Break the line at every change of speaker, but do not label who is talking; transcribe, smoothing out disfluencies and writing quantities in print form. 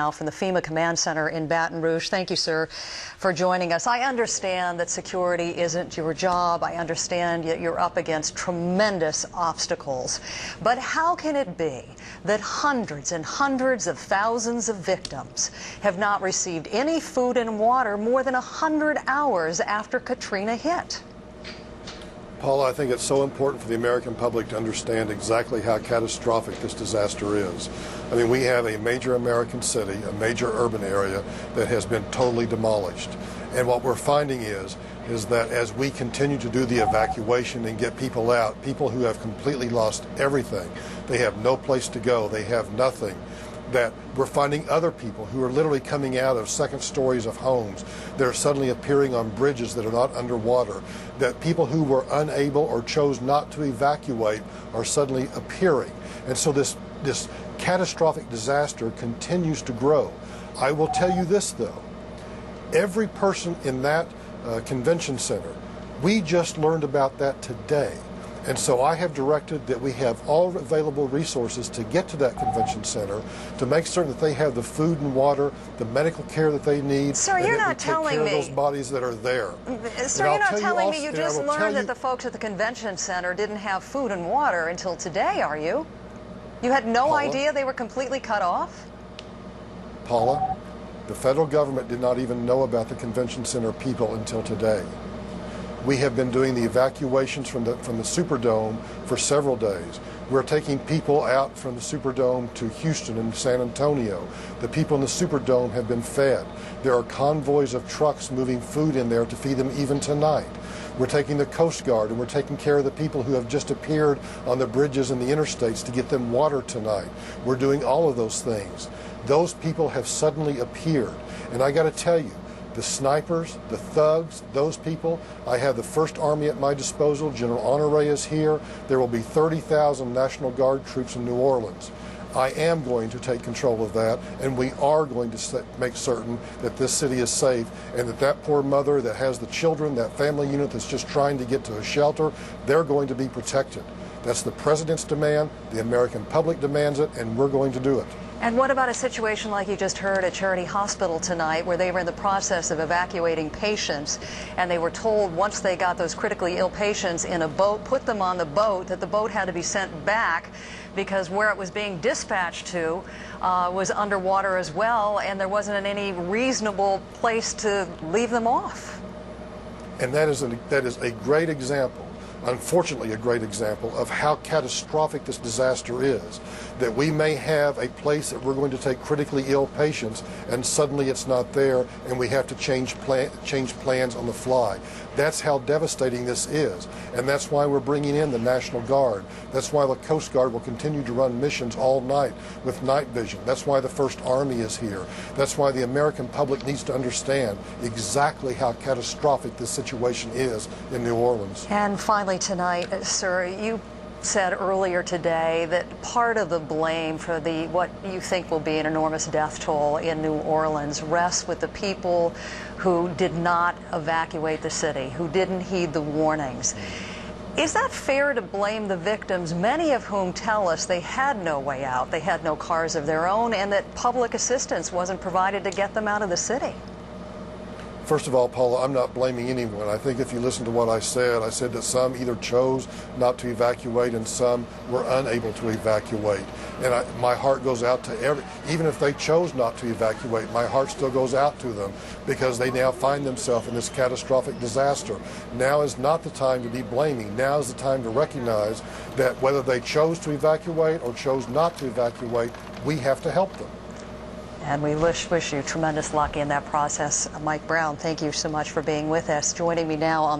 Now from the FEMA Command Center in Baton Rouge. Thank you, sir, for joining us. I understand that security isn't your job. I understand you're up against tremendous obstacles. But how can it be that hundreds and hundreds of thousands of victims have not received any food and water more than 100 hours after Katrina hit?
Paula, I think it's so important for the American public to understand exactly how catastrophic this disaster is. I mean, we have a major American city, a major urban area that has been totally demolished. And what we're finding is that as we continue to do the evacuation and get people out, people who have completely lost everything, they have no place to go, they have nothing, that we're finding other people who are literally coming out of second stories of homes. They're suddenly appearing on bridges that are not underwater. That people who were unable or chose not to evacuate are suddenly appearing. And so this catastrophic disaster continues to grow. I will tell you this, though. Every person in that convention center, we just learned about that today. And so I have directed that we have all available resources to get to that convention center to make certain that they have the food and water, the medical care that they need.
Sir, you're not telling me
those bodies that are there.
Sir, you're not telling me you just learned that the folks at the convention center didn't have food and water until today, are you? You had no idea they were completely cut off?
Paula, the federal government did not even know about the convention center people until today. We have been doing the evacuations from the Superdome for several days. We're taking people out from the Superdome to Houston and San Antonio. The people in the Superdome have been fed. There are convoys of trucks moving food in there to feed them even tonight. We're taking the Coast Guard and we're taking care of the people who have just appeared on the bridges and the interstates to get them water tonight. We're doing all of those things. Those people have suddenly appeared. And I got to tell you, the snipers, the thugs, those people, I have the First Army at my disposal. General Honore is here. There will be 30,000 National Guard troops in New Orleans. I am going to take control of that, and we are going to make certain that this city is safe and that that poor mother that has the children, that family unit that's just trying to get to a shelter, they're going to be protected. That's the President's demand, the American public demands it, and we're going to do it.
And what about a situation like you just heard at Charity Hospital tonight, where they were in the process of evacuating patients, and they were told once they got those critically ill patients in a boat, put them on the boat, that the boat had to be sent back because where it was being dispatched to was underwater as well, and there wasn't any reasonable place to leave them off?
And that is a great example. Unfortunately, a great example of how catastrophic this disaster is, that we may have a place that we're going to take critically ill patients and suddenly it's not there and we have to change plans on the fly. That's how devastating this is, and that's why we're bringing in the National Guard. That's why the Coast Guard will continue to run missions all night with night vision. That's why the First Army is here. That's why the American public needs to understand exactly how catastrophic this situation is in New Orleans.
And finally tonight, sir, you said earlier today that part of the blame for what you think will be an enormous death toll in New Orleans rests with the people who did not evacuate the city, who didn't heed the warnings. Is that fair to blame the victims, many of whom tell us they had no way out, they had no cars of their own, and that public assistance wasn't provided to get them out of the city?
First of all, Paula, I'm not blaming anyone. I think if you listen to what I said that some either chose not to evacuate and some were unable to evacuate. And my heart goes out to even if they chose not to evacuate, my heart still goes out to them because they now find themselves in this catastrophic disaster. Now is not the time to be blaming. Now is the time to recognize that whether they chose to evacuate or chose not to evacuate, we have to help them.
And we wish you tremendous luck in that process. Mike Brown, thank you so much for being with us. Joining me now on the